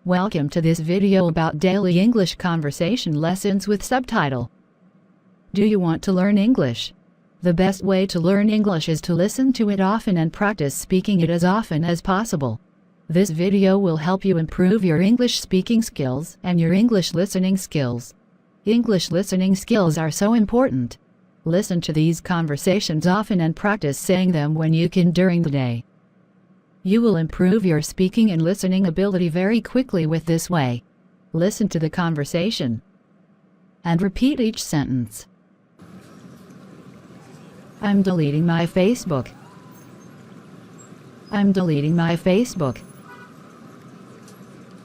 Welcome to this video about daily English conversation lessons with subtitle. Do you want to learn English? The best way to learn English is to listen to it often and practice speaking it as often as possible. This video will help you improve your English speaking skills and your English listening skills. English listening skills are so important. Listen to these conversations often and practice saying them when you can during the day. You will improve your speaking and listening ability very quickly with this way. Listen to the conversation and repeat each sentence. I'm deleting my Facebook. I'm deleting my Facebook.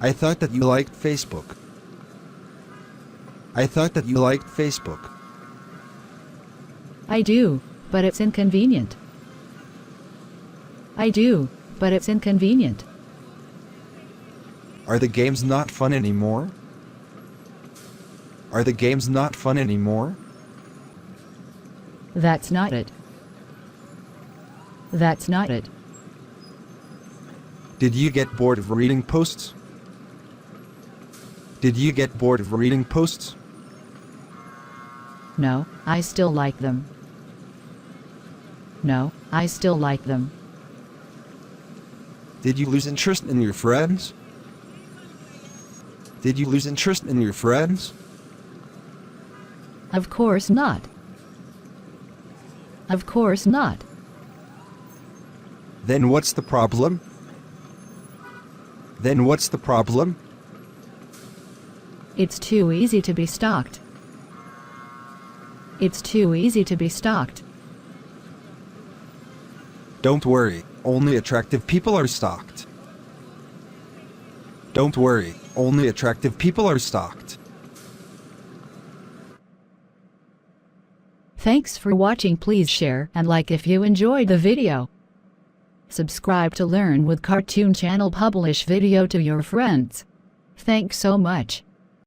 I thought that you liked Facebook. I thought that you liked Facebook. I do, but it's inconvenient. I do, but it's inconvenient. Are the games not fun anymore? Are the games not fun anymore? That's not it. That's not it. Did you get bored of reading posts? Did you get bored of reading posts? No, I still like them. No, I still like them. Did you lose interest in your friends? Did you lose interest in your friends? Of course not. Of course not. Then what's the problem? Then what's the problem? It's too easy to be stalked. It's too easy to be stalked. Don't worry, only attractive people are stalked. Don't worry, only attractive people are stalked. Thanks for watching. Please share and like if you enjoyed the video. Subscribe to Learn with Cartoon Channel. Publish video to your friends. Thanks so much.